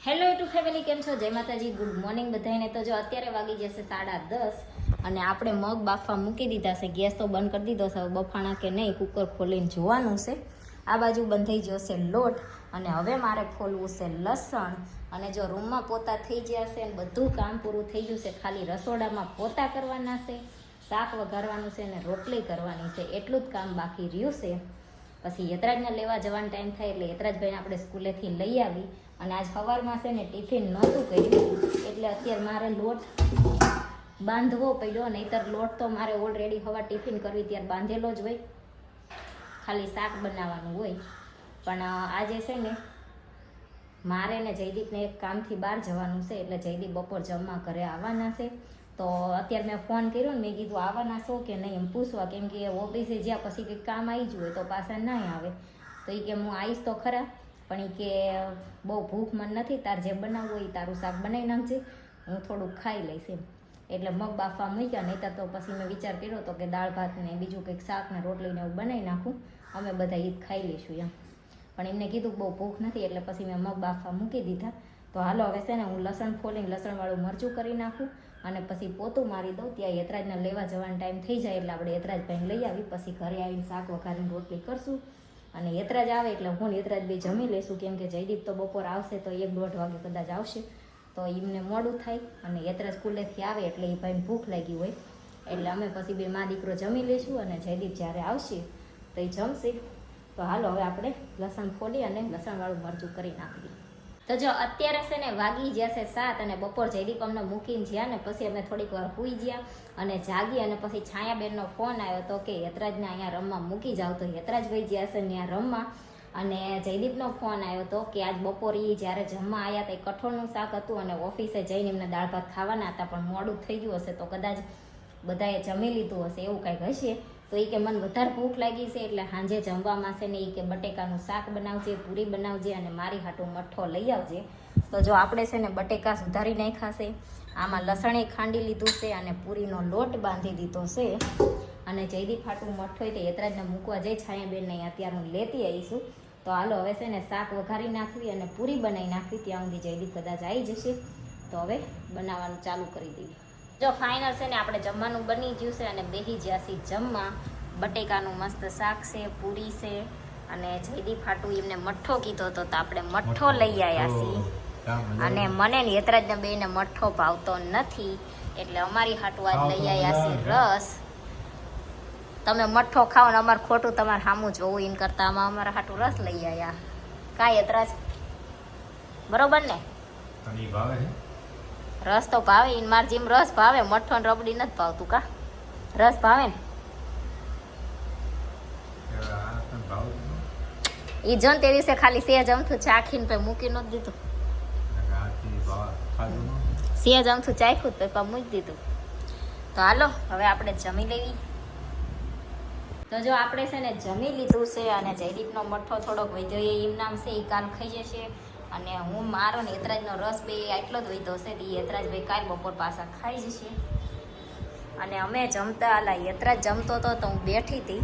Hello YouTube family, કેમ છો? જય માતાજી, ગુડ મોર્નિંગ બધાને. તો જો અત્યારે વાગી જશે 10:30 અને આપણે મગ બાફવા મૂકી દીધા છે. ગેસ તો બંધ કરી દીધો છે. બફાણા કે નહીં કુકર ખોલીને જોવાનું છે. આ બાજુ બંધાઈ જશે લોટ અને હવે મારે ફોલવું છે લસણ. અને જો રૂમમાં પોતા થઈ ગયા છે અને બધું કામ પૂરું થઈ ગયું છે. ખાલી રસોડામાં પોતા કરવાના છે, શાક વઘારવાનું છે અને રોટલી કરવાની છે. એટલું જ કામ બાકી રહ્યું છે. પછી યતરાજને લેવા જવાનો ટાઈમ થાય એટલે યતરાજભાઈને આપણે સ્કૂલેથી લઈ આવી. અને આજ સવારમાં છે ને ટિફિન નહોતું કર્યું એટલે અત્યારે મારે લોટ બાંધવો પડ્યો. નહીંતર લોટ તો મારે ઓલરેડી સવાર ટિફિન કરવી ત્યારે બાંધેલો જ હોય, ખાલી શાક બનાવવાનું હોય. પણ આજે છે ને મારે ને જયદીપને એક કામથી બહાર જવાનું છે એટલે જયદીપ બપોર જમવા ઘરે આવવાના છે. તો અત્યારે મેં ફોન કર્યો ને, મેં કીધું આવવાના છો કે નહીં એમ પૂછવા, કેમ કે ઓફિસે જ્યાં પછી કંઈક કામ આવી જ હોય તો પાછા નહીં આવે. તો એ કે હું આવીશ તો ખરા, પણ એ કે બહુ ભૂખ મને નથી, તાર જે બનાવવું હોય તારું શાક બનાવી નાખજે, હું થોડુંક ખાઈ લઈશ એમ. એટલે મગ બાફવા મૂક્યા. નહીંતર તો પછી મેં વિચાર કર્યો હતો કે દાળ ભાત ને બીજું કંઈક શાક ને રોટલીને એવું બનાવી નાખું, અમે બધા ઈદ ખાઈ લઈશું એમ. પણ એમને કીધું બહુ ભૂખ નથી એટલે પછી મેં મગ બાફવા મૂકી દીધા. તો હાલો હવે છે ને હું લસણ ફોલીને લસણવાળું મરચું કરી નાખું અને પછી પોતું મારી દઉં. ત્યાં યતરાજને લેવા જવાનો ટાઈમ થઈ જાય એટલે આપણે યતરાજભાઈને લઈ આવી. પછી ઘરે આવીને શાક વઘારીને રોટલી કરશું. અને યતરાજ આવે એટલે હું યતરાજ બે જમી લઈશું, કેમ કે જયદીપ તો બપોર આવશે તો 1-1:30 વાગે કદાચ આવશે તો એમને મોડું થાય. અને યતરાજ સ્કૂલેથી આવે એટલે એ ભાઈને ભૂખ લાગી હોય એટલે અમે પછી બે મા દીકરો જમી લઈશું. અને જયદીપ જ્યારે આવશે તો એ જમશે. તો હાલો હવે આપણે લસણ ફોલી અને લસણવાળું મરચું કરી નાખીએ. તો જો અત્યારે છે ને વાગી જશે 7 અને બપોર જયદીપ અમને મૂકીને જ્યાં ને પછી અમે થોડીક વાર સૂઈ ગયા અને જાગી. અને પછી છાયાબેનનો ફોન આવ્યો તો કે યતરાજને અહીંયા રમવા મૂકી જાવ. તો યતરાજ ભાઈ જ્યાં છે ત્યાં રમવા. અને જયદીપનો ફોન આવ્યો તો કે આજ બપોર એ જ્યારે જમવા આવ્યા તો કઠોળનું શાક હતું અને ઓફિસે જઈને એમને દાળ ભાત ખાવાના હતા, પણ મોડું થઈ ગયું હશે તો કદાચ બધાએ જમી લીધું હશે, એવું કાંઈક હશે. તો એ કે મને વધારે ભૂખ લાગી છે એટલે સાંજે જમવામાં છે ને એ કે બટેકાનું શાક બનાવજે, પૂરી બનાવજે અને મારી હાટું મઠ્ઠો લઈ આવજે. તો જો આપણે છે ને બટેકા સુધારી નાખ્યા છે, આમાં લસણે ખાંડી લીધું છે અને પૂરીનો લોટ બાંધી દીધો છે. અને જયદીપ હાટું મઠ્ઠો હોય તો યતરાજને મૂકવા જઈ છાયાબેનને અત્યારે હું લેતી આવીશું. તો હાલો હવે છે ને શાક વઘારી નાખવી અને પૂરી બનાવી નાખવી. ત્યાં સુધી જયદીપ કદાચ આવી જશે તો હવે બનાવવાનું ચાલુ કરી દઈએ. જો ફાઇનલ છે ને આપણે જમવાનું બની ગયું છે અને બેસી જ્યાંથી જમવા. બટેકાનું મસ્ત શાક છે, પૂરી છે અને જયદીપ હાટું એમને મઠ્ઠો કીધો હતો તો આપણે મઠ્ઠો લઈ આવ્યા છીએ. અને મને ને યતરાજને બેને મઠ્ઠો ભાવતો નથી એટલે અમારી હાટું આજ લઈ આવ્યા છીએ રસ. તમે મઠ્ઠો ખાઓ ને અમારે ખોટું તમારે સામું જોવું એમ કરતા આમાં અમારા હાટું રસ લઈ આવ્યા. કાંઈ યતરાજ બરોબર ને? રસ તો ભાવે ને, મારે જેમ રસ ભાવે મઠ્ઠો ને રબડી નથી ભાવતું. કા રસ ભાવે ને? એ જન તે દિવસે ખાલી સેજ અમથું ચાખીને પછી મૂકી નહોતું દીધું. સેજ અમથું ચાખ્યું તો પછી મૂકી દીધું. તો હાલો હવે આપણે જમી લેવી. તો જો આપણે છે ને જમી લીધું છે અને જયદીપનો મઠ્ઠો થોડોક વધ્યો એમ નામ છે, એ કાલ ખાઈ જશે. અને હું મારો ને યતરાજનો રસ બે આટલો જ વધ્યો છે તો યતરાજ ભાઈ કાલ બપોર પાછા ખાઈ જશે. અને અમે જમતા હાલા યતરાજ જમતો હતો તો હું બેઠી હતી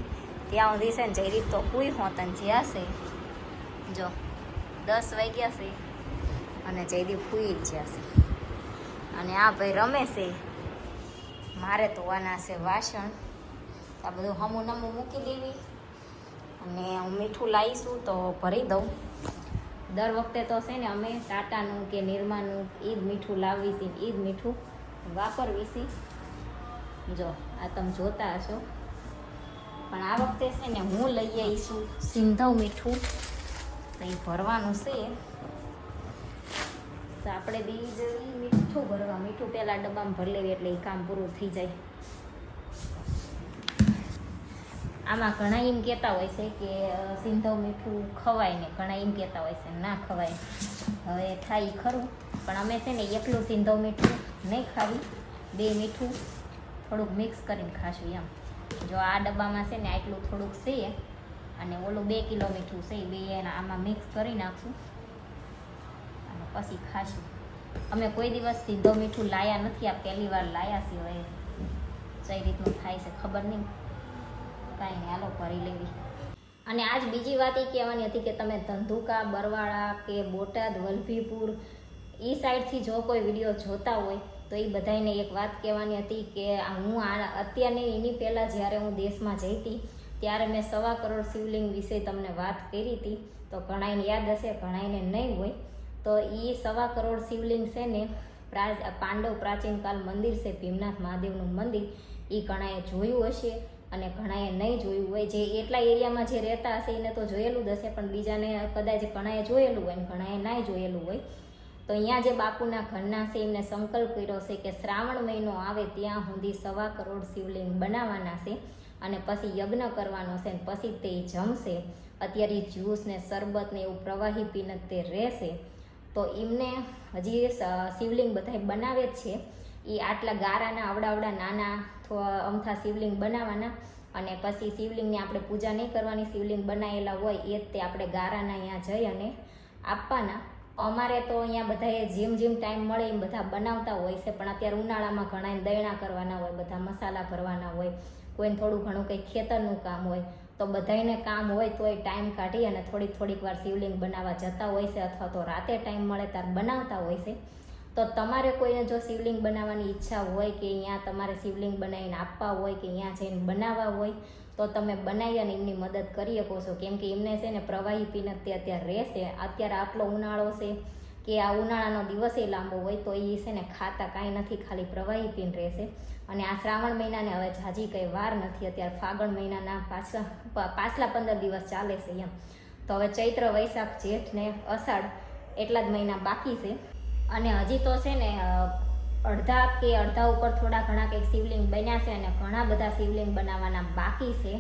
ત્યાં સુધી છે ને જયદીપ તો કોઈ હોતન જ્યાં છે. જો 10 વાગ્યા છે અને જયદીપ ફૂઈ જ જ્યાં છે. અને આ ભાઈ રમે છે. મારે ધોવાના છે વાસણ. આ બધું હમું નમું મૂકી દેવી અને હું મીઠું લાવીશું તો ભરી દઉં. દર વખતે તો છે ને અમે ટાટાનું કે નિરમાનું એ જ મીઠું લાવી છીએ, એ જ મીઠું વાપરવી છીએ. જો આ તમે જોતા હશો. પણ આ વખતે છે ને હું લઈ આવીશું સિંધવ મીઠું તો એ ભરવાનું છે. તો આપણે બીજું મીઠું ભરવા, મીઠું પહેલાં ડબ્બામાં ભરી લેવી એટલે એ કામ પૂરું થઈ જાય. આમાં ઘણા એમ કહેતા હોય છે કે સિંધવ મીઠું ખવાય ને ઘણા એમ કહેતા હોય છે ના ખવાય. હવે થાય ખરું, પણ અમે છે ને એકલું સિંધવ મીઠું નહીં ખાવી, બે મીઠું થોડુંક મિક્સ કરીને ખાશું એમ. જો આ ડબ્બામાં છે ને આટલું થોડુંક છે અને ઓલું 2 કિલો મીઠું છે, બે આમાં મિક્સ કરી નાખશું અને પછી ખાશું. અમે કોઈ દિવસ સિંધવ મીઠું લાયા નથી, આ પહેલી વાર લાયા સિવાય કઈ રીતનું થાય છે ખબર નહીં. કાંઈ નહીં, હાલો ભરી લેવી. અને આજ બીજી વાત એ કહેવાની હતી કે તમે ધંધુકા, બરવાળા કે બોટાદ, વલભીપુર એ સાઈડથી જો કોઈ વિડીયો જોતા હોય તો એ બધાને એક વાત કહેવાની હતી કે હું અત્યારની એની પહેલાં જ્યારે હું દેશમાં જઈ હતી ત્યારે મેં 1.25 કરોડ શિવલિંગ વિશે તમને વાત કરી હતી. તો ઘણાઈને યાદ હશે, ઘણાઈને નહીં હોય. તો એ 1.25 કરોડ શિવલિંગ છે ને પાંડવ પ્રાચીનકાલ મંદિર છે, ભીમનાથ મહાદેવનું મંદિર. એ ઘણાએ જોયું હશે અને ઘણાએ નહીં જોયું હોય. જે એટલા એરિયામાં જે રહેતા હશે એને તો જોયેલું જ હશે, પણ બીજાને કદાચ ઘણાએ જોયેલું હોય ને ઘણાએ નહીં જોયેલું હોય. તો અહીંયા જે બાપુના ઘરના છે એમને સંકલ્પ કર્યો છે કે શ્રાવણ મહિનો આવે ત્યાં સુધી 1.25 કરોડ શિવલિંગ બનાવવાના છે અને પછી યજ્ઞ કરવાનો છે ને પછી તે જમશે. અત્યારે જ્યુસ ને શરબત ને એવું પ્રવાહી પીને તે રહેશે. તો એમને હજી શિવલિંગ બધા બનાવે જ છે. એ આટલા ગારાના આવડા નાના અમથા શિવલિંગ બનાવવાના અને પછી શિવલિંગની આપણે પૂજા નહીં કરવાની. શિવલિંગ બનાવેલા હોય એ જ તે આપણે ગારાના અહીંયા જઈ અને આપવાના. અમારે તો અહીંયા બધાએ જેમ ટાઈમ મળે એમ બધા બનાવતા હોય છે, પણ અત્યારે ઉનાળામાં ઘણા દયણા કરવાના હોય, બધા મસાલા ભરવાના હોય, કોઈને થોડું ઘણું કંઈ ખેતરનું કામ હોય. તો બધાને કામ હોય તોય ટાઈમ કાઢી અને થોડીક વાર શિવલિંગ બનાવવા જતા હોય છે, અથવા તો રાતે ટાઈમ મળે ત્યારે બનાવતા હોય છે. તો તમારે કોઈને જો શિવલિંગ બનાવવાની ઈચ્છા હોય કે અહીંયા તમારે શિવલિંગ બનાવીને આપવા હોય કે અહીંયા જઈને બનાવવા હોય તો તમે બનાવી અને એમની મદદ કરી શકો છો. કેમ કે એમને છે ને પ્રવાહી પીને તે અત્યારે રહેશે. અત્યારે આટલો ઉનાળો છે કે આ ઉનાળાનો દિવસે લાંબો હોય તો એ છે ને ખાતા કાંઈ નથી, ખાલી પ્રવાહી પીને રહેશે. અને આ શ્રાવણ મહિનાને હવે જાજી કંઈ વાર નથી. અત્યારે ફાગણ મહિનાના પાછલા 15 દિવસ ચાલે છે એમ. તો હવે ચૈત્ર, વૈશાખ, જેઠ ને અષાઢ એટલા જ મહિના બાકી છે. અને હજી તો છે ને અડધા ઉપર થોડા ઘણા કંઈક શિવલિંગ બન્યા છે અને ઘણા બધા શિવલિંગ બનાવવાના બાકી છે.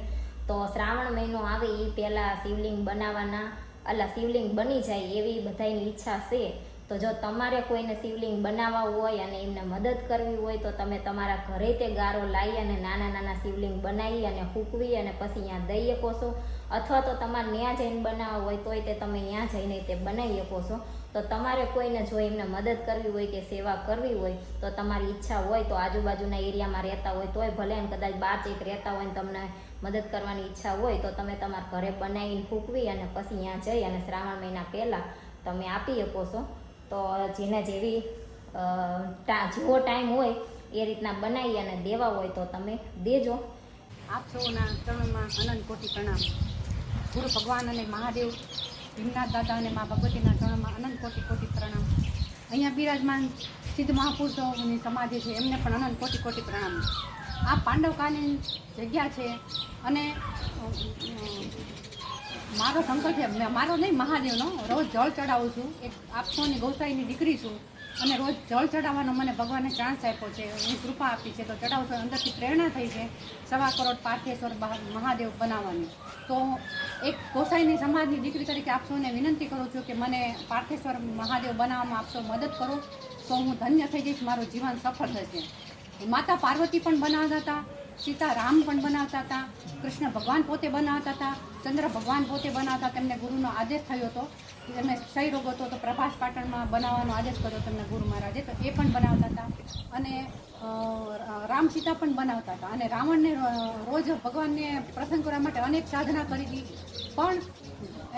તો શ્રાવણ મહિનો આવે એ પહેલાં શિવલિંગ બનાવવાના શિવલિંગ બની જાય એવી બધાની ઈચ્છા છે. તો જો તમારે કોઈને શિવલિંગ બનાવવા હોય અને એમને મદદ કરવી હોય તો તમે તમારા ઘરે તે ગારો લાવી અને નાના શિવલિંગ બનાવી અને ફૂંકવી અને પછી અહીંયા દઈ શકો છો. અથવા તો તમારે ત્યાં જઈને બનાવવા હોય તોય તે તમે ત્યાં જઈને તે બનાવી શકો છો. તો તમારે કોઈને જો એમને મદદ કરવી હોય કે સેવા કરવી હોય તો તમારી ઈચ્છા હોય તો આજુબાજુના એરિયામાં રહેતા હોય તોય ભલે, અને કદાચ બહાર ચેક રહેતા હોય ને તમને મદદ કરવાની ઈચ્છા હોય તો તમે તમારા ઘરે બનાવીને ફૂંકવી અને પછી ત્યાં જઈ અને શ્રાવણ મહિના પહેલાં તમે આપી શકો છો. તો જેને જેવો ટાઈમ હોય એ રીતના બનાવી અને દેવા હોય તો તમે દેજો. આપ સૌના ચરણોમાં અનંત કોટી પ્રણામ. ગુરુ ભગવાન અને મહાદેવ, ભીમનાથ દાદા અને મા ભગવતીના ચરણોમાં અનંત કોટી પ્રણામ. અહીંયા બિરાજમાન સિદ્ધ મહાપુરુષોની સમાધિ છે, એમને પણ અનંત કોટી પ્રણામ. આ પાંડવકાલીન જગ્યા છે અને મારો સંકલ્પ છે, મારો નહીં મહાદેવનો, રોજ જળ ચડાવું છું. એક આપસોની ગૌસાઈની દીકરી છું અને રોજ જળ ચડાવવાનો મને ભગવાને ચાન્સ આપ્યો છે, એની કૃપા આપી છે. તો ચડાવું છું, અંદરથી પ્રેરણા થઈ છે 1.25 કરોડ પાર્થેશ્વર મહાદેવ બનાવવાની. તો એક ગૌસાઈની સમાજની દીકરી તરીકે આપ સૌને વિનંતી કરું છું કે મને પાર્થેશ્વર મહાદેવ બનાવવામાં આપ સૌ મદદ કરો તો હું ધન્ય થઈ જઈશ, મારું જીવન સફળ થશે. માતા પાર્વતી પણ બનાવતા હતા, સીતા રામ પણ બનાવતા હતા, કૃષ્ણ ભગવાન પોતે બનાવતા હતા, ચંદ્ર ભગવાન પોતે બનાવતા. તેમને ગુરુનો આદેશ થયો હતો, એમને ક્ષય રોગ હતો તો પ્રભાસ પાટણમાં બનાવવાનો આદેશ કર્યો તેમને ગુરુ મહારાજે, તો એ પણ બનાવતા હતા. અને રામ સીતા પણ બનાવતા હતા. અને રાવણને રોજ ભગવાનને પ્રસન્ન કરવા માટે અનેક સાધના કરી હતી, પણ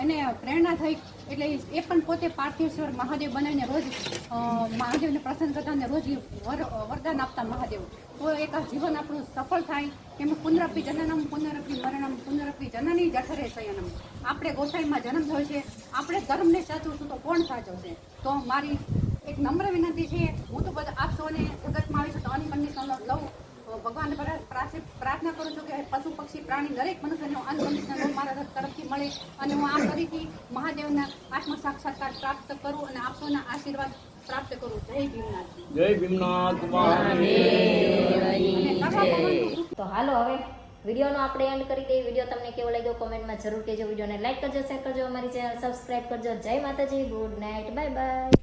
એને પ્રેરણા થઈ એટલે એ પણ પોતે પાર્થેશ્વર મહાદેવ બનાવીને રોજ મહાદેવને પ્રસન્ન કરતા અને રોજ વરદાન આપતા મહાદેવ. તો એક જીવન આપણું સફળ થાય એમ પુનરપી જનનમ પુનરપી મરણમ પુનરપી જનની જઠરે શયનમ. આપણે ગોસાઈમાં જન્મ થયો છે, આપણે ધર્મને સાચવશું તો કોણ સાચવશે? તો મારી એક નમ્ર વિનંતી છે, હું તો બધા આપ સૌને જગતમાં આવીશું તો અનકંડિશનલ લવ ભગવાન પ્રાર્થના કરું છું કે પશુ પક્ષી પ્રાણી દરેક મનુષ્યને અનકંડિશનલ મારા તરફથી મળે અને હું આ ફરીથી મહાદેવના આત્મ સાક્ષાત્કાર પ્રાપ્ત કરું અને આપ સૌના આશીર્વાદ પ્રાપ્ત કરું. જય ભીમનાથ. જય ભીમનાથ. તો હાલો હવે વિડીયોનો આપણે એન્ડ કરી દઈએ. વિડીયો તમને કેવો લાગ્યો કોમેન્ટમાં જરૂર કહેજો. વિડીયોને લાઈક કરજો, શેર કરજો, અમારી ચેનલ સબસ્ક્રાઈબ કરજો. જય માતાજી, ગુડ નાઇટ, બાય બાય.